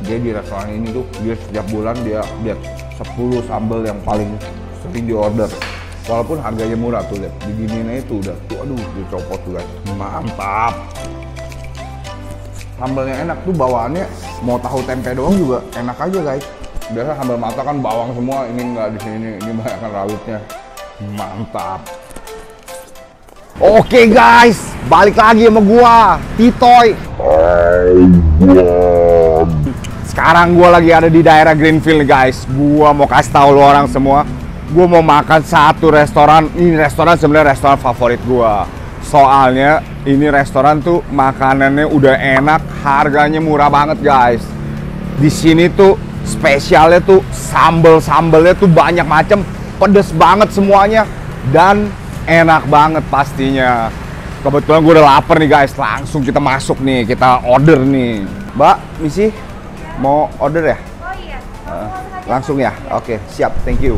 Dia di restoran ini tuh dia setiap bulan dia lihat 10 sambal yang paling sering di order. Walaupun harganya murah tuh, lihat diginiin itu udah tuh, aduh dicopot tuh guys, mantap. Sambalnya enak tuh, bawaannya mau tahu tempe doang juga enak aja guys. Biasa sambal mata kan bawang semua, ini enggak, di sini ini banyak kan rawitnya, mantap. Oke guys, balik lagi sama gua, Titoy. Sekarang gua lagi ada di daerah Greenfield guys. Gua mau kasih tahu lo orang semua, gua mau makan satu restoran. Ini restoran sebenarnya restoran favorit gua. Soalnya ini restoran tuh makanannya udah enak, harganya murah banget guys. Di sini tuh spesialnya tuh sambelnya tuh banyak macam, pedes banget semuanya dan enak banget pastinya. Kebetulan gue udah lapar nih guys, langsung kita masuk nih, kita order nih. Mbak, misi mau order ya? Oh iya. Langsung ya? Oke, siap, thank you.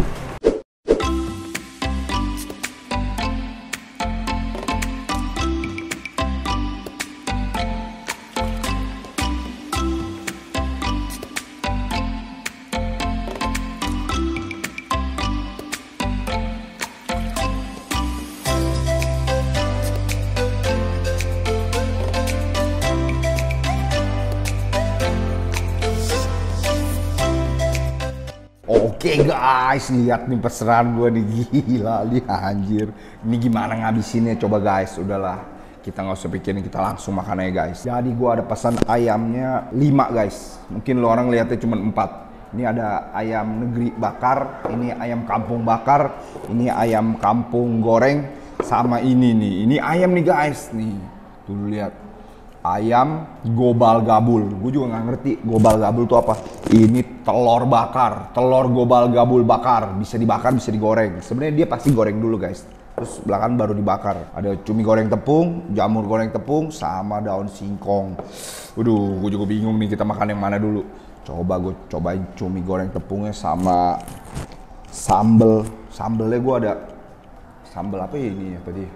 Oke guys, lihat nih pesanan gue nih, gila nih anjir. Ini gimana ngabisinnya coba guys, udahlah. Kita nggak usah pikirin, kita langsung makan aja guys. Jadi gue ada pesan ayamnya 5 guys. Mungkin lo orang lihatnya cuma 4. Ini ada ayam negeri bakar, ini ayam kampung bakar, ini ayam kampung goreng, sama ini nih. Ini ayam nih guys, nih. Tuh lihat. Ayam gobal gabul, gue juga nggak ngerti gobal gabul itu apa. Ini telur bakar, telur gobal gabul bakar, bisa dibakar bisa digoreng. Sebenarnya dia pasti goreng dulu guys, terus belakangan baru dibakar. Ada cumi goreng tepung, jamur goreng tepung, sama daun singkong. Waduh, gue juga bingung nih kita makan yang mana dulu. Coba gue cobain cumi goreng tepungnya sama sambelnya. Gue ada sambel apa ya ini ya tadi?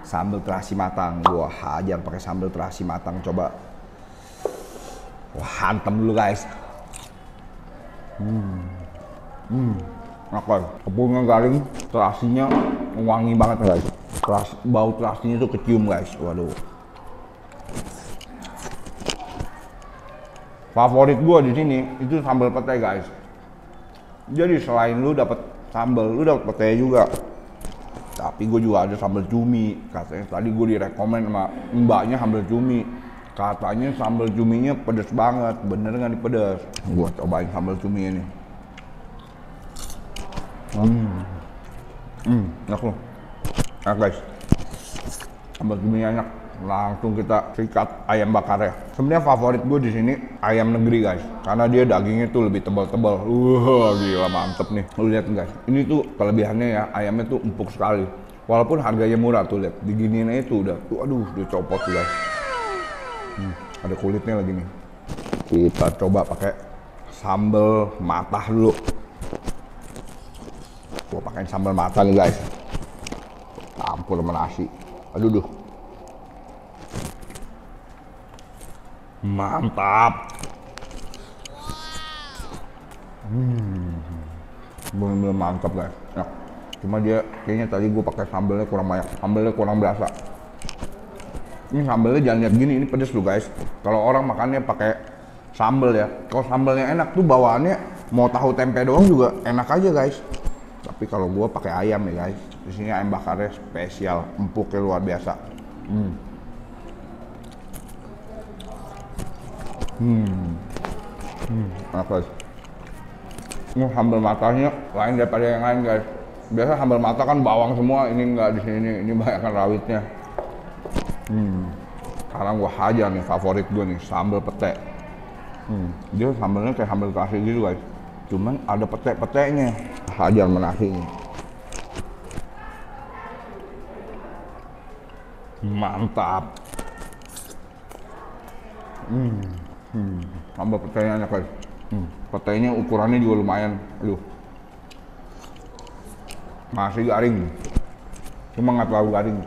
Sambal terasi matang, gua hajar pakai sambal terasi matang. Coba, wah hantem dulu guys. Enak, tepungnya garing, terasinya wangi banget guys. Bau terasinya tuh kecium guys. Waduh. Favorit gua di sini itu sambal pete guys. Jadi selain lu dapet sambal, lu dapet pete juga. Tapi gue juga ada sambal cumi. Katanya tadi gue direkomend sama mbaknya sambal cumi. Katanya sambal cuminya pedes banget. Bener nggak nih pedes? Gue cobain sambal cumi ini. Enak loh. Enak guys. Sambal cuminya enak. Langsung kita sikat ayam bakarnya. Sebenarnya favorit gue di sini ayam negeri guys, karena dia dagingnya tuh lebih tebal-tebal. Gila mantep nih. Lu lihat guys, ini tuh kelebihannya ya, ayamnya tuh empuk sekali. Walaupun harganya murah tuh, lihat diginiin aja tuh udah. Tuh aduh, dicopot tuh guys. Ada kulitnya lagi nih. Kita coba pakai sambal matah dulu. Gua pakai sambal matah nih guys. Campur sama nasi. Aduh duh. Mantap. Bener-bener mantap guys. Nah, cuma dia kayaknya tadi gue pakai sambelnya kurang banyak, sambelnya kurang berasa. Ini sambelnya jangan lihat gini, ini pedes loh guys. Kalau orang makannya pakai sambel ya, kalau sambelnya enak tuh bawaannya mau tahu tempe doang juga enak aja guys. Tapi kalau gue pakai ayam ya guys. Di sini ayam bakarnya spesial, empuknya luar biasa. Enak guys. Ini sambal matanya lain daripada yang lain guys. Biasa sambal mata kan bawang semua, ini enggak, di sini ini banyak kan rawitnya. Sekarang gua hajar nih favorit gue nih, sambal pete. Dia sambalnya kayak sambal terasi gitu guys. Cuman ada pete-petenya. Hajar menasinya. Mantap. Sambal petenya enak guys. Petenya ukurannya juga lumayan. Aduh. Masih garing. Cuma nggak terlalu garing.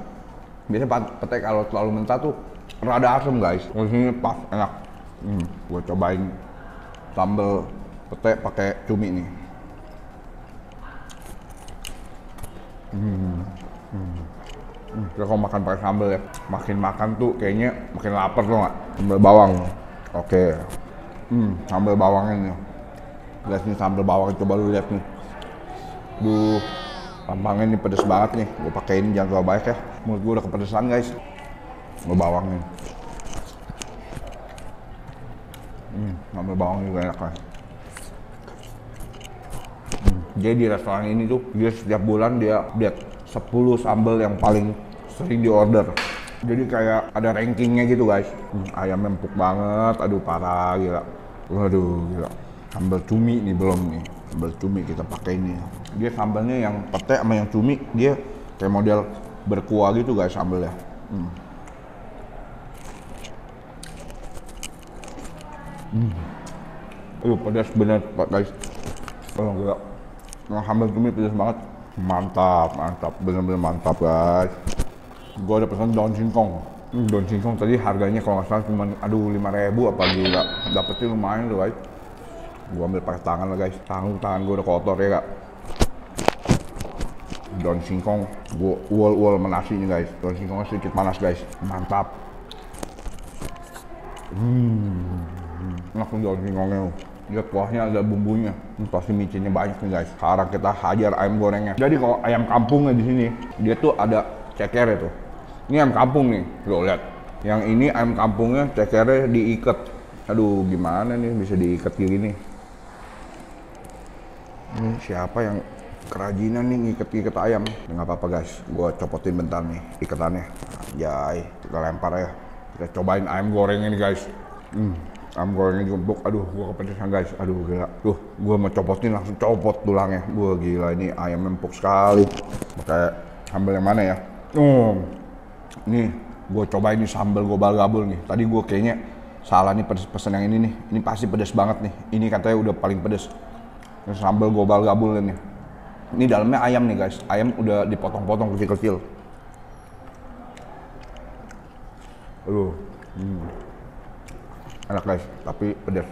Biasanya pete kalau terlalu mentah tuh rada asam guys. Di sini pas enak. Gue cobain sambal pete pakai cumi nih. Kita kalau makan pakai sambal ya, makin makan tuh kayaknya makin lapar tuh nggak? Sambal bawang. Oke. Sambal bawangnya nih. Lihat nih sambal bawang, coba lu lihat nih. Duh, tampangnya nih pedes banget nih. Gue pakein jangan terlalu banyak ya. Menurut gue udah kepedesan guys. Sambal bawang nih. Sambal bawang juga enak kan. Jadi di restoran ini tuh dia setiap bulan dia lihat 10 sambal yang paling sering diorder. Jadi kayak ada rankingnya gitu guys. Ayamnya empuk banget, aduh parah gila. Waduh gila. Sambal cumi nih belum nih. Sambal cumi kita pakai ini. Dia sambalnya yang pete sama yang cumi dia kayak model berkuah gitu guys sambalnya. Aduh pedas bener guys. Oh gila. Yang sambal cumi pedas banget. Mantap, mantap, bener-bener mantap guys. Gue ada pesan daun singkong. Daun singkong tadi harganya kalau nggak salah cuma aduh 5.000 apa gila. Dapetnya lumayan tuh guys. Gue ambil pakai tangan lah guys. Tangan gue udah kotor ya kak. Daun singkong, gue uol menasi nih guys. Daun singkongnya sedikit panas guys. Mantap. Langsung daun singkongnya. Lihat kuahnya ada bumbunya. Pasti micinnya banyak nih guys. Sekarang kita hajar ayam gorengnya. Jadi kalau ayam kampungnya di sini, dia tuh ada cekernya tuh. Ini ayam kampung nih, lo lihat. Yang ini ayam kampungnya cekernya diikat. Aduh, gimana nih bisa diikat kayak gini? Ini siapa yang kerajinan nih ngikat ayam? Nggak apa-apa guys, gua copotin bentar nih ikatannya. Anjay, kita lempar ya. Kita cobain ayam gorengnya nih guys. Ayam gorengnya juga empuk, aduh gua kepedesan guys, aduh gila. Tuh, gua mau copotin langsung copot tulangnya. Gua gila ini ayam empuk sekali. Pakai sambal yang mana ya? Nih, gua cobain nih sambal gobal gabul nih. Tadi gua kayaknya salah nih pesen yang ini nih. Ini pasti pedas banget nih. Ini katanya udah paling pedas. Ini sambal gobal gabul nih. Ini dalamnya ayam nih guys. Ayam udah dipotong-potong kecil-kecil. Aduh. Enak guys, tapi pedas.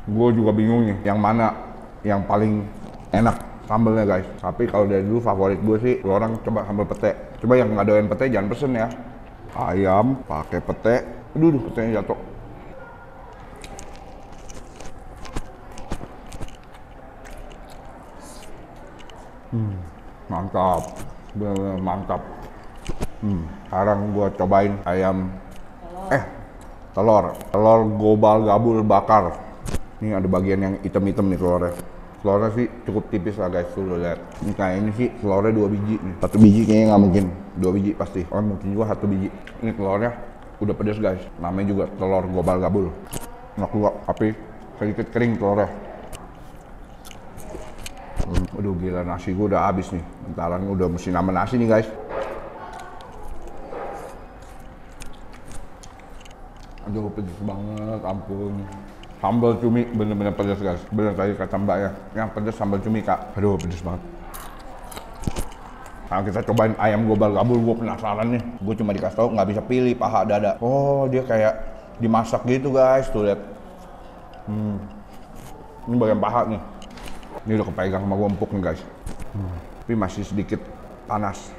Gue juga bingung nih, yang mana yang paling enak sambelnya guys. Tapi kalau dari dulu favorit gue sih, lu orang coba sambal pete. Coba yang nggak doyan pete jangan pesen ya. Ayam pakai pete, aduh petenya jatuh. Mantap, bener-bener mantap. Sekarang gue cobain ayam, telur gobal gabul bakar. Ini ada bagian yang hitam-hitam nih telurnya. Telurnya sih cukup tipis lah guys, tuh lihat. Ini kayak ini sih telurnya 2 biji nih. 1 biji kayaknya nggak mungkin, 2 biji pasti. Oh mungkin juga 1 biji. Ini telurnya udah pedas guys. Namanya juga telur gobal gabul. Nggak keluar, tapi sedikit kering telurnya. Aduh gila, nasi gue udah habis nih. Bentaran udah mesti nambah nasi nih guys. Aduh pedas banget, ampun. Sambal cumi bener-bener pedas guys. Bener tadi kata mbak ya, yang pedas sambal cumi kak. Aduh pedas banget. Nah kita cobain ayam gobal gabul, gue penasaran nih. Gue cuma dikasih tau nggak bisa pilih paha dada. Oh dia kayak dimasak gitu guys, tuh lihat. Ini bagian paha nih. Ini udah kepegang sama gue empuk nih guys. Tapi masih sedikit panas.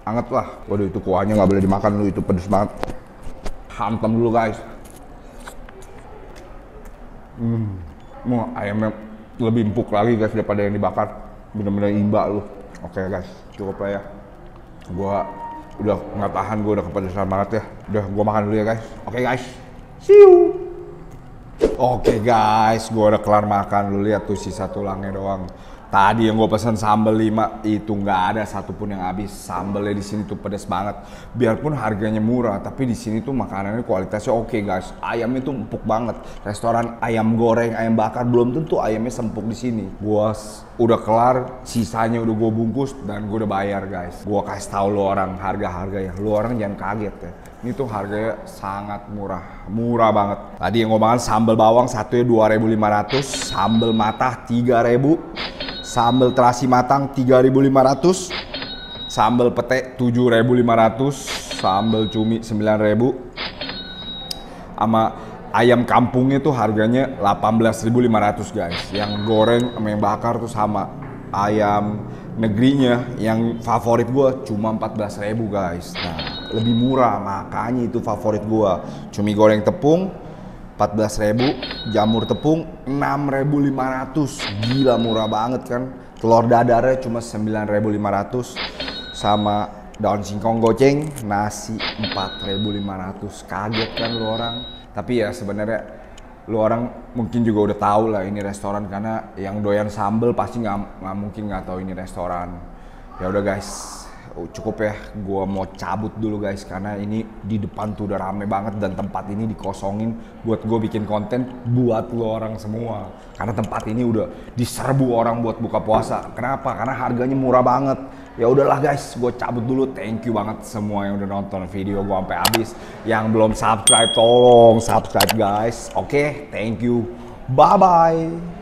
Anget lah. Waduh itu kuahnya nggak boleh dimakan lu, itu pedas banget. Hantam dulu guys. Ayamnya lebih empuk lagi guys daripada yang dibakar. Bener-bener imba lu. Oke guys, cukup lah ya. Gua udah nggak tahan, gua udah kepedesan banget ya. Udah gua makan dulu ya guys. Oke guys, see you. Oke guys, gua udah kelar makan. Lu lihat tuh sisa tulangnya doang. Tadi yang gue pesan sambal 5 itu nggak ada satupun yang habis. Sambalnya di sini tuh pedas banget. Biarpun harganya murah, tapi di sini tuh makanannya kualitasnya oke guys. Ayamnya tuh empuk banget. Restoran ayam goreng, ayam bakar belum tentu ayamnya sempuk di sini. Gua udah kelar, sisanya udah gue bungkus dan gue udah bayar guys. Gue kasih tahu lo orang harga-harganya. Lo orang jangan kaget ya. Ini tuh harganya sangat murah, murah banget. Tadi yang gue makan sambal bawang satunya 2.500, sambal matah 3.000. Sambal terasi matang 3.500, sambal pete 7.500, sambal cumi 9.000, sama ayam kampungnya tuh harganya 18.500 guys. Yang goreng sama yang bakar tuh sama. Ayam negerinya yang favorit gue cuma 14.000 guys. Nah, lebih murah, makanya itu favorit gue. Cumi goreng tepung 14.000, jamur tepung 6.500. Gila murah banget kan. Telur dadarnya cuma 9.500 sama daun singkong goceng nasi 4.500. Kaget kan lu orang? Tapi ya sebenarnya lu orang mungkin juga udah tahu lah ini restoran, karena yang doyan sambel pasti nggak mungkin nggak tahu ini restoran. Ya udah guys, cukup ya, gua mau cabut dulu guys, karena ini di depan tuh udah rame banget dan tempat ini dikosongin buat gue bikin konten buat lo orang semua, karena tempat ini udah diserbu orang buat buka puasa. Kenapa? Karena harganya murah banget. Ya udahlah guys, gue cabut dulu. Thank you banget semua yang udah nonton video gue sampai habis. Yang belum subscribe tolong subscribe guys. Oke, thank you. Bye bye.